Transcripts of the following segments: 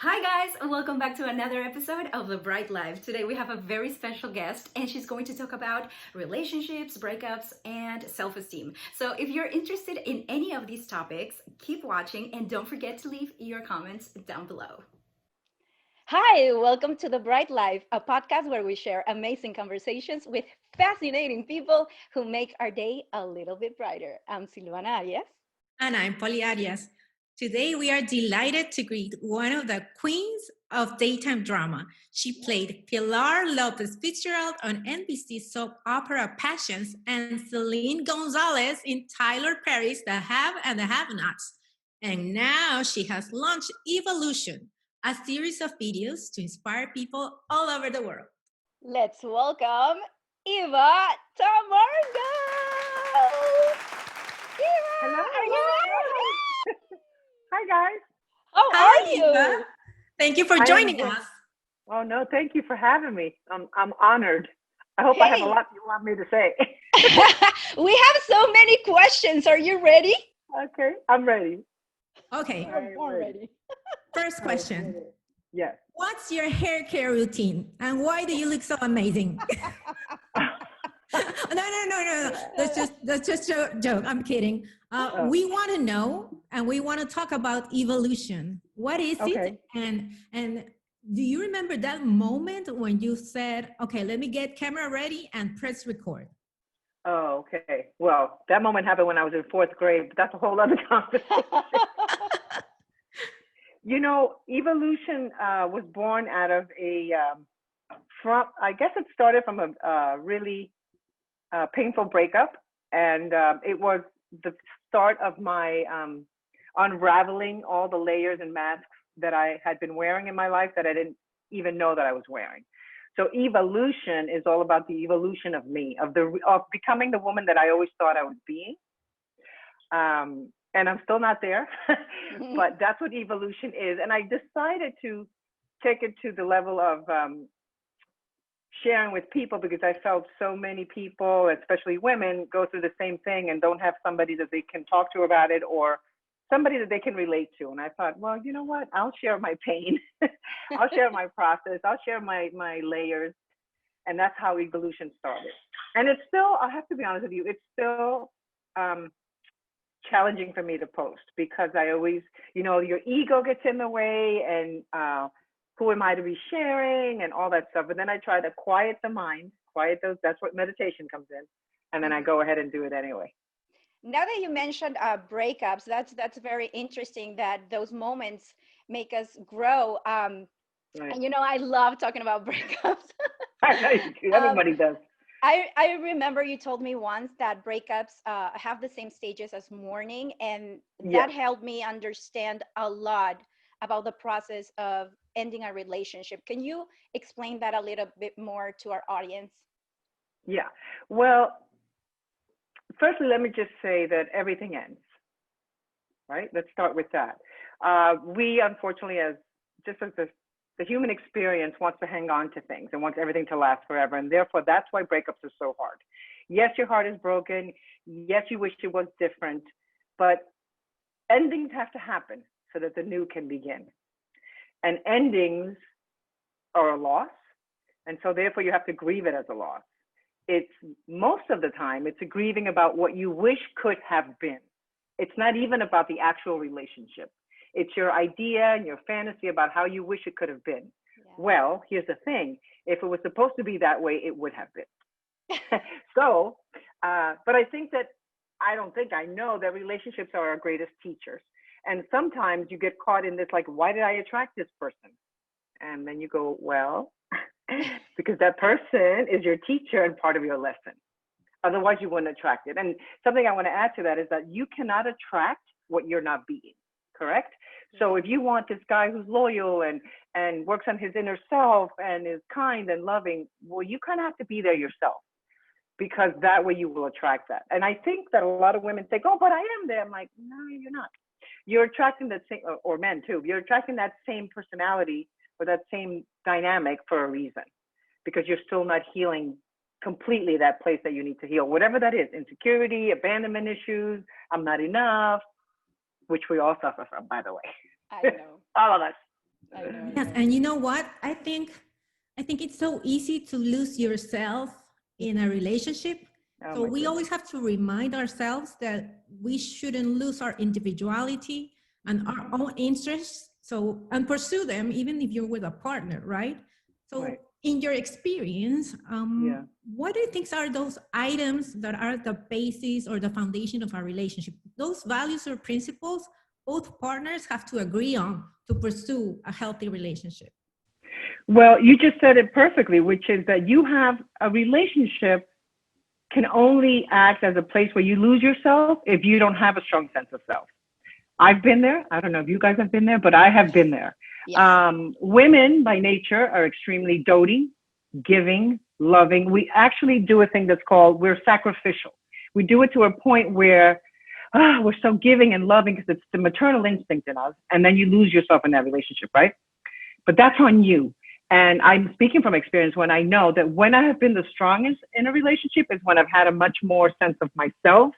Hi, guys, welcome back to another episode of The Bright Life. Today we have a very special guest, and she's going to talk about relationships, breakups, and self esteem. So, if you're interested in any of these topics, keep watching and don't forget to leave your comments down below. Hi, welcome to The Bright Life, a podcast where we share amazing conversations with fascinating people who make our day a little bit brighter. I'm Silvana Arias. And I'm Polly Arias. Today, we are delighted to greet one of the queens of daytime drama. She played Pilar Lopez Fitzgerald on NBC soap opera Passions and Celine Gonzalez in Tyler Perry's The Have and the Have-Nots. And now she has launched Evolution, a series of videos to inspire people all over the world. Let's welcome Eva Tamargo. Eva, Hello. are you ready? Hi, guys. How Hi, are you? Eva. Thank you for I am joining good. us. Oh, no, thank you for having me. I'm honored. I hope I have a Hey. lot you want me to say. We have so many questions. Are you ready? Okay, I'm ready. Okay, I'm Born ready. ready. first question. Yes. What's your hair care routine and why do you look so amazing? No. That's just a joke. I'm kidding. Oh, We want to know and we want to talk about evolution. What is it? okay. And do you remember that moment when you said, "Okay, let me get camera ready and press record"? Oh, okay. Well, that moment happened when I was in fourth grade, but that's a whole other conversation. Evolution was born out of I guess it started from a really painful breakup. And it was the start of my unraveling all the layers and masks that I had been wearing in my life that I didn't even know that I was wearing. So evolution is all about the evolution of me, of becoming the woman that I always thought I was being. And I'm still not there, but that's what evolution is. And I decided to take it to the level of sharing with people because I felt so many people, especially women, go through the same thing and don't have somebody that they can talk to about it or somebody that they can relate to. And I thought, well, you know what? I'll share my pain. I'll share my process. I'll share my layers. And that's how evolution started. And it's still, I have to be honest with you, it's still challenging for me to post because I always, your ego gets in the way and who am I to be sharing and all that stuff. But then I try to quiet the mind, quiet those, that's what meditation comes in. And then I go ahead and do it anyway. Now that you mentioned breakups, that's very interesting that those moments make us grow. Right. And I love talking about breakups. I know you do. um, Everybody does. I remember you told me once that breakups have the same stages as mourning, and that Yes. helped me understand a lot about the process of ending a relationship. Can you explain that a little bit more to our audience? Yeah. Well, firstly, let me just say that everything ends, right? Let's start with that. We, unfortunately, as the human experience wants to hang on to things and wants everything to last forever. And therefore, that's why breakups are so hard. Yes, your heart is broken. Yes, you wish it was different, but endings have to happen so that the new can begin. And endings are a loss. And so therefore you have to grieve it as a loss. It's most of the time, it's a grieving about what you wish could have been. It's not even about the actual relationship. It's your idea and your fantasy about how you wish it could have been. Yeah. Well, here's the thing. If it was supposed to be that way, it would have been. So, but I know that relationships are our greatest teachers. And sometimes you get caught in this, like, why did I attract this person? And then you go, well, because that person is your teacher and part of your lesson. Otherwise, you wouldn't attract it. And something I want to add to that is that you cannot attract what you're not being, correct? So if you want this guy who's loyal and works on his inner self and is kind and loving, well, you kind of have to be there yourself because that way you will attract that. And I think that a lot of women think, oh, but I am there. I'm like, no, you're not. You're attracting that same, or men too, you're attracting that same personality or that same dynamic for a reason because you're still not healing completely that place that you need to heal, whatever that is, insecurity, abandonment issues, I'm not enough, which we all suffer from, by the way. I know. All of us. I know. Yes, and you know what? I think it's so easy to lose yourself in a relationship. Oh So my we goodness. always have to remind ourselves that we shouldn't lose our individuality and our own interests. So and pursue them even if you're with a partner, right? So Right. in your experience, Yeah. what do you think are those items that are the basis or the foundation of our relationship? Those values or principles both partners have to agree on to pursue a healthy relationship. Well, you just said it perfectly, which is that you have a relationship can only act as a place where you lose yourself if you don't have a strong sense of self. I've been there. I don't know if you guys have been there, but I have been there. Yes. Women by nature are extremely doting, giving, loving. We actually do a thing that's called we're sacrificial. We do it to a point where we're so giving and loving because it's the maternal instinct in us. And then you lose yourself in that relationship, right? But that's on you. And I'm speaking from experience when I know that when I have been the strongest in a relationship is when I've had a much more sense of myself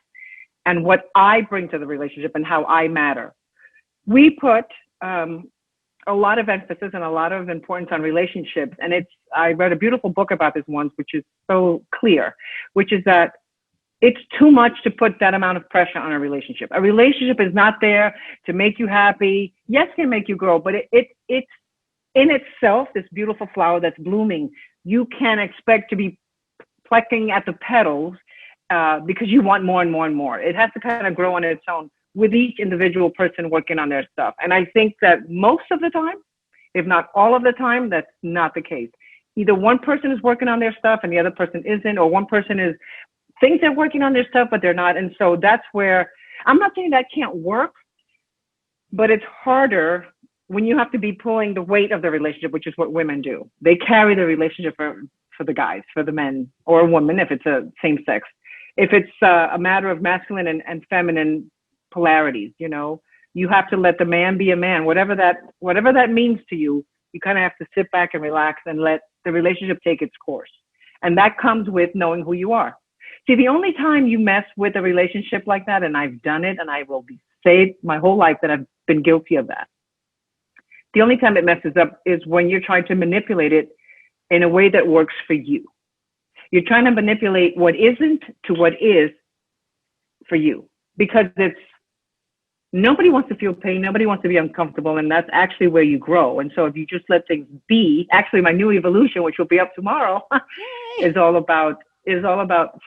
and what I bring to the relationship and how I matter. We put a lot of emphasis and a lot of importance on relationships. And I read a beautiful book about this once, which is so clear, which is that it's too much to put that amount of pressure on a relationship. A relationship is not there to make you happy. Yes, it can make you grow, but it's in itself, this beautiful flower that's blooming. You can't expect to be plucking at the petals because you want more and more and more. It has to kind of grow on its own with each individual person working on their stuff. And I think that most of the time, if not all of the time, that's not the case. Either one person is working on their stuff and the other person isn't, or one person is thinks they're working on their stuff, but they're not. And so that's where I'm not saying that can't work, but it's harder when you have to be pulling the weight of the relationship, which is what women do. They carry the relationship for the guys, for the men or a woman, if it's a same sex. If it's a matter of masculine and feminine polarities, you have to let the man be a man, whatever that means to you. You kind of have to sit back and relax and let the relationship take its course. And that comes with knowing who you are. See, the only time you mess with a relationship like that, and I've done it and I will be saved my whole life that I've been guilty of that. The only time it messes up is when you're trying to manipulate it in a way that works for you. You're trying to manipulate what isn't to what is for you because nobody wants to feel pain. Nobody wants to be uncomfortable. And that's actually where you grow. And so if you just let things be, actually my new evolution, which will be up tomorrow, is all about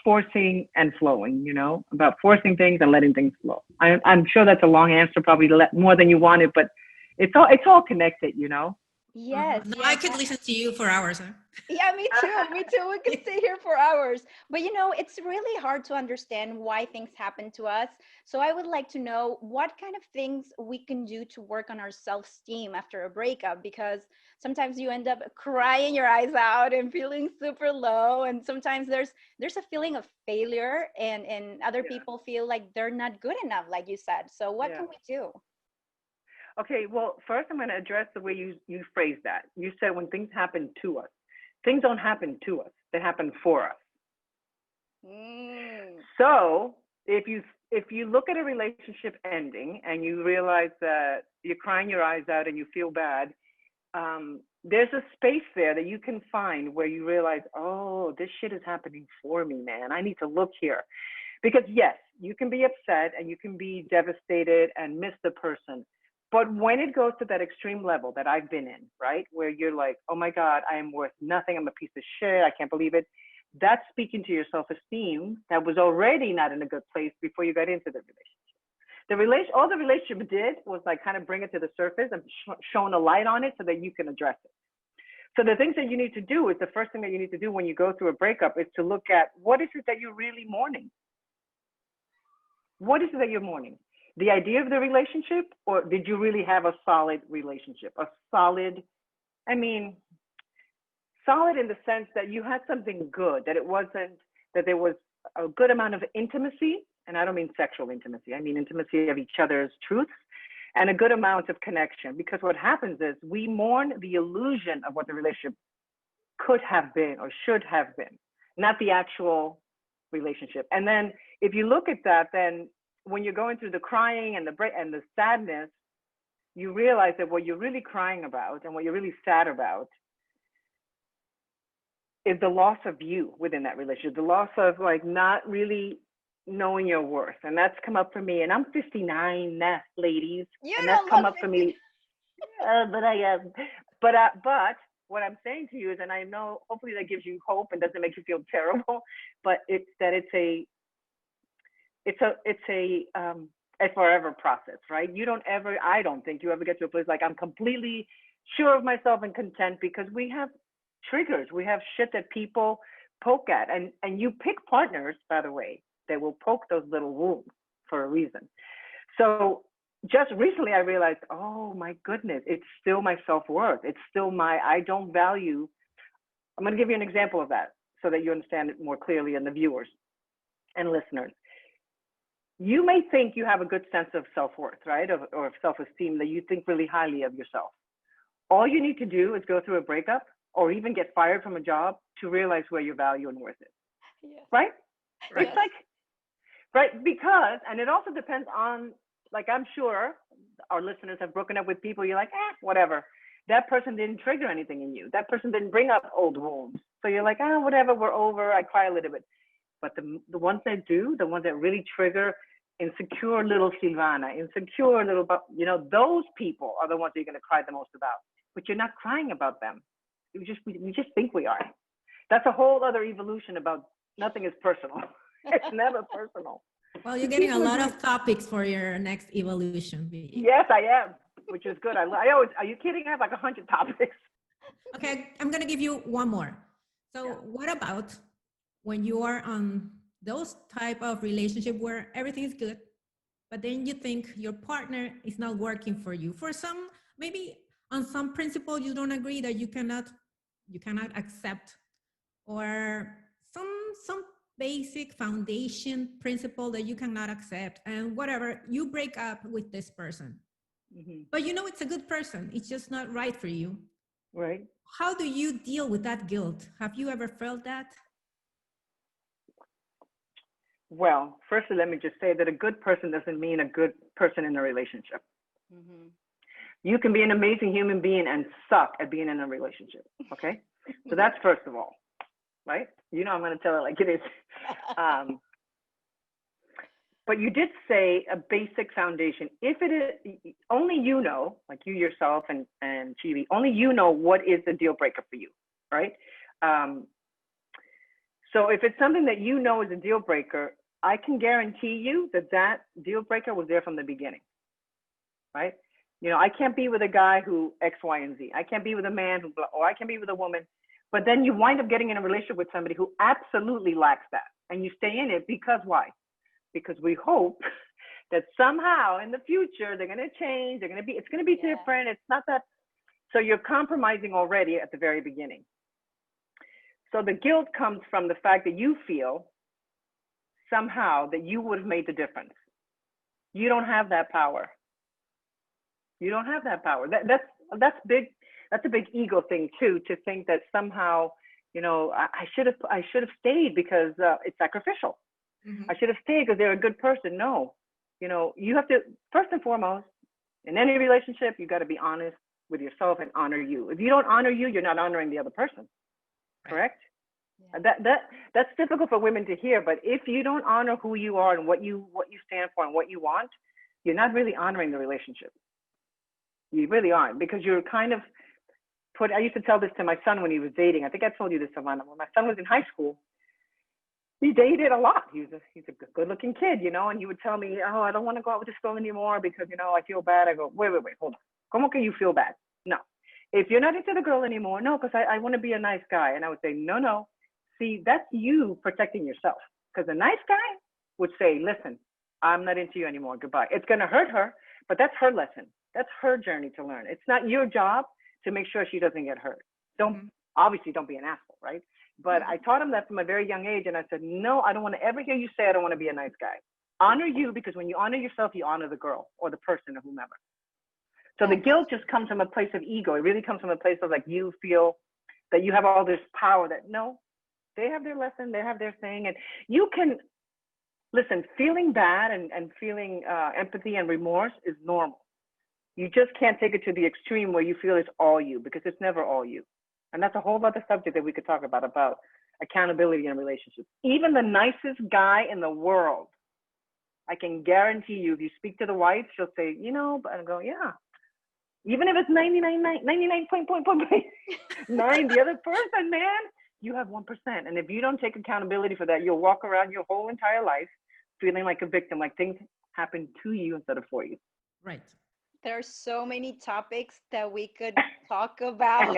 forcing and flowing, about forcing things and letting things flow. I'm sure that's a long answer, probably more than you wanted, but it's all connected, Yes, No, I yes. could listen to you for hours. Huh? Yeah, me too. Me too. We could stay here for hours. But it's really hard to understand why things happen to us. So I would like to know what kind of things we can do to work on our self-esteem after a breakup, because sometimes you end up crying your eyes out and feeling super low. And sometimes there's a feeling of failure and other people feel like they're not good enough, like you said. So what Yeah. can we do? Okay, well, first I'm going to address the way you phrased that. You said when things happen to us. Things don't happen to us. They happen for us. Mm. So if you look at a relationship ending and you realize that you're crying your eyes out and you feel bad, there's a space there that you can find where you realize, oh, this shit is happening for me, man. I need to look here. Because yes, you can be upset and you can be devastated and miss the person. But when it goes to that extreme level that I've been in, right, where you're like, oh my God, I am worth nothing. I'm a piece of shit. I can't believe it. That's speaking to your self-esteem that was already not in a good place before you got into the relationship. All the relationship did was like kind of bring it to the surface and shone a light on it so that you can address it. So the things that you need to do is the first thing that you need to do when you go through a breakup is to look at what is it that you're really mourning? What is it that you're mourning? The idea of the relationship, or did you really have a solid relationship? Solid in the sense that you had something good, that it wasn't, that there was a good amount of intimacy. And I don't mean sexual intimacy. I mean intimacy of each other's truths and a good amount of connection. Because what happens is we mourn the illusion of what the relationship could have been or should have been, not the actual relationship. And then if you look at that, then when you're going through the crying and the sadness, you realize that what you're really crying about and what you're really sad about is the loss of you within that relationship, the loss of like not really knowing your worth. And that's come up for me. And I'm 59, ladies, You and that's don't come look up for 50. me. But I am. But what I'm saying to you is, and I know hopefully that gives you hope and doesn't make you feel terrible, but it's that it's a forever process, right? I don't think you ever get to a place like I'm completely sure of myself and content, because we have triggers, we have shit that people poke at, and you pick partners, by the way, that will poke those little wounds for a reason. So just recently I realized, oh my goodness, it's still my self-worth. It's still I don't value. I'm going to give you an example of that so that you understand it more clearly, and the viewers and listeners. You may think you have a good sense of self-worth, right? Or of self-esteem, that you think really highly of yourself. All you need to do is go through a breakup or even get fired from a job to realize where your value and worth is, Yes. right? Right. It's like, right, because, and it also depends on, like, I'm sure our listeners have broken up with people, you're like, whatever. That person didn't trigger anything in you. That person didn't bring up old wounds. So you're like, whatever, we're over, I cry a little bit. But the ones that do, the ones that really trigger insecure little Silvana, insecure little, those people are the ones that you're going to cry the most about. But you're not crying about them. We just think we are. That's a whole other evolution about nothing is personal. It's never personal. Well, you're getting a lot of topics for your next evolution. Yes, I am, which is good. I always, are you kidding? I have like 100 topics. Okay, I'm going to give you one more. So what about when you are on those type of relationship where everything is good, but then you think your partner is not working for you for some, maybe on some principle you don't agree, that you cannot accept, or some basic foundation principle that you cannot accept, and whatever, you break up with this person, but you know it's a good person, it's just not right for you. Right. How do you deal with that guilt? Have you ever felt that? Well, firstly, let me just say that a good person doesn't mean a good person in a relationship. You can be an amazing human being and suck at being in a relationship. Okay. So that's first of all, right? I'm going to tell it like it is. But you did say a basic foundation. If it is, only you know, like you yourself and Chibi, only you know what is the deal breaker for you, right? So if it's something that you know is a deal breaker, I can guarantee you that deal breaker was there from the beginning, right? I can't be with a guy who X, Y, and Z. I can't be with a man who, or I can be with a woman. But then you wind up getting in a relationship with somebody who absolutely lacks that. And you stay in it because why? Because we hope that somehow in the future, they're going to change. It's going to be different. It's not that. So you're compromising already at the very beginning. So the guilt comes from the fact that you feel somehow that you would have made the difference. You don't have that power. You don't have that power. That's big. That's a big ego thing too, to think that somehow, I should have stayed because it's sacrificial. I should have stayed because they're a good person. No, you have to, first and foremost, in any relationship, you got to be honest with yourself and honor you. If you don't honor you, you're not honoring the other person. Correct? Yeah. That's difficult for women to hear, but if you don't honor who you are and what you stand for and what you want, you're not really honoring the relationship. You really aren't, because you're kind of I used to tell this to my son when he was dating. I think I told you this, Savannah. When my son was in high school, he dated a lot. He's a good-looking kid, and he would tell me, "Oh, I don't want to go out with this girl anymore because I feel bad." I go, "Wait, hold on. ¿Cómo que you feel bad? No, if you're not into the girl anymore, no, because I want to be a nice guy." And I would say, "No. See, that's you protecting yourself. Because a nice guy would say, listen, I'm not into you anymore. Goodbye." It's going to hurt her, but that's her lesson. That's her journey to learn. It's not your job to make sure she doesn't get hurt. Obviously don't be an asshole, right? But I taught him that from a very young age. And I said, no, I don't want to ever hear you say, I don't want to be a nice guy. Honor you, because when you honor yourself, you honor the girl or the person or whomever. So the guilt just comes from a place of ego. It really comes from a place of like, you feel that you have all this power that no, they have their lesson, they have their thing. And you can, listen, feeling bad and feeling empathy and remorse is normal. You just can't take it to the extreme where you feel it's all you, because it's never all you. And that's a whole other subject that we could talk about accountability in relationships. Even the nicest guy in the world, I can guarantee you, if you speak to the wife, she'll say, you know, but I go, yeah. Even if it's 99.9, the other person, man, you have 1%. And if you don't take accountability for that, you'll walk around your whole entire life feeling like a victim, like things happen to you instead of for you. Right. There are so many topics that we could talk about.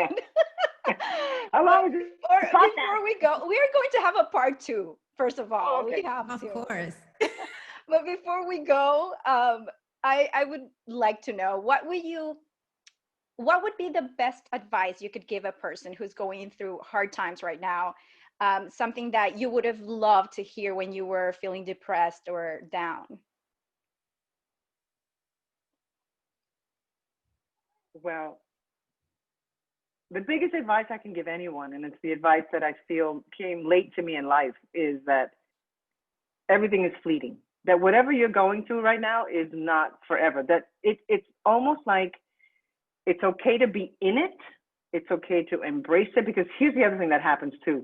How long is this Before we go, we are going to have a part 2. First of all, okay. we have Of to. course. But before we go, I would like to know what would be the best advice you could give a person who's going through hard times right now? Something that you would have loved to hear when you were feeling depressed or down. Well, the biggest advice I can give anyone, and it's the advice that I feel came late to me in life, is that everything is fleeting. That whatever you're going through right now is not forever. That it's almost like it's okay to be in it. It's okay to embrace it, because here's the other thing that happens too.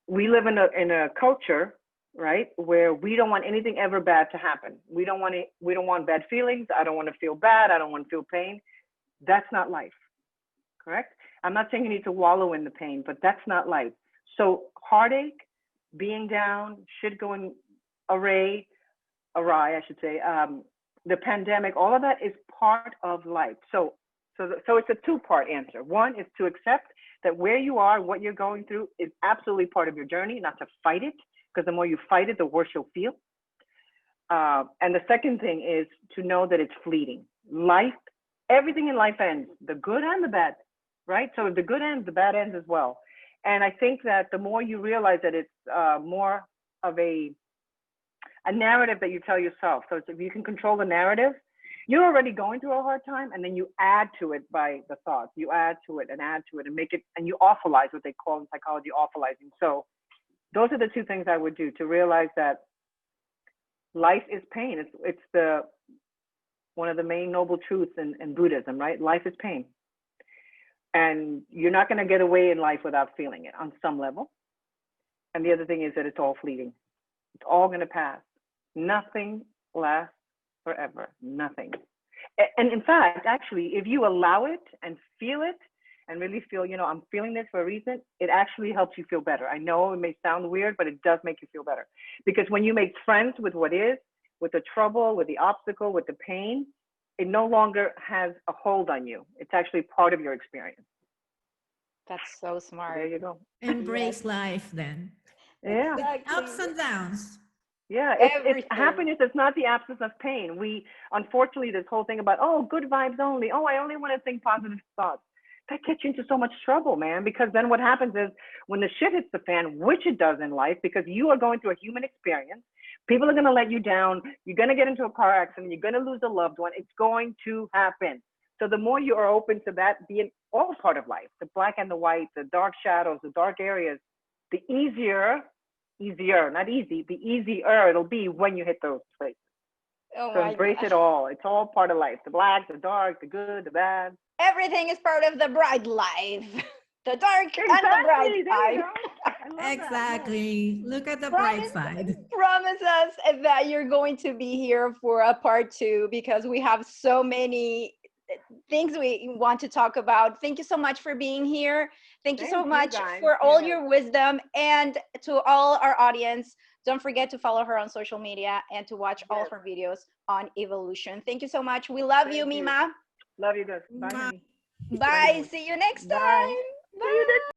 We live in a culture, right, where we don't want anything ever bad to happen. We don't want bad feelings. I don't want to feel bad. I don't want to feel pain. That's not life. Correct? I'm not saying you need to wallow in the pain, but that's not life. So heartache, being down, shit going awry, I should say, the pandemic, all of that is part of life. So it's a two-part answer. One is to accept that where you are, what you're going through is absolutely part of your journey, not to fight it, because the more you fight it, the worse you'll feel. And the second thing is to know that it's fleeting. Life, everything in life ends, the good and the bad, right? So if the good ends, the bad ends as well. And I think that the more you realize that it's more of a narrative that you tell yourself. So if you can control the narrative, you're already going through a hard time, and then you add to it by the thoughts. You add to it and make it, and you awfulize, what they call in psychology, awfulizing. So those are the two things I would do, to realize that life is pain. It's the one of the main noble truths in Buddhism, right? Life is pain. And you're not going to get away in life without feeling it on some level. And the other thing is that it's all fleeting. It's all going to pass. Nothing lasts forever. Nothing. And in fact, actually, if you allow it and feel it and really feel, I'm feeling this for a reason, it actually helps you feel better. I know it may sound weird, but it does make you feel better. Because when you make friends with what is, with the trouble, with the obstacle, with the pain, it no longer has a hold on you. It's actually part of your experience. That's so smart. There you go. Embrace life then. Yeah. With Exactly. ups and downs. Yeah, it's happiness. It's not the absence of pain. We, unfortunately, this whole thing about, good vibes only. I only want to think positive thoughts. That gets you into so much trouble, man, because then what happens is when the shit hits the fan, which it does in life, because you are going through a human experience, people are going to let you down. You're going to get into a car accident. You're going to lose a loved one. It's going to happen. So the more you are open to that being all part of life, the black and the white, the dark shadows, the dark areas, the easier, not easy, the easier it'll be when you hit those places. So embrace it all. It's all part of life. The black, the dark, the good, the bad. Everything is part of the bright life. The dark and the bright side. Exactly. Look at the bright side. Promise us that you're going to be here for a part 2, because we have so many things we want to talk about. Thank you so much for being here. Thank you so much for all your wisdom. And to all our audience, don't forget to follow her on social media and to watch all of her videos on Evolution. Thank you so much. We love you, Mima. Love you guys. Bye. Bye. See you next time. Bye.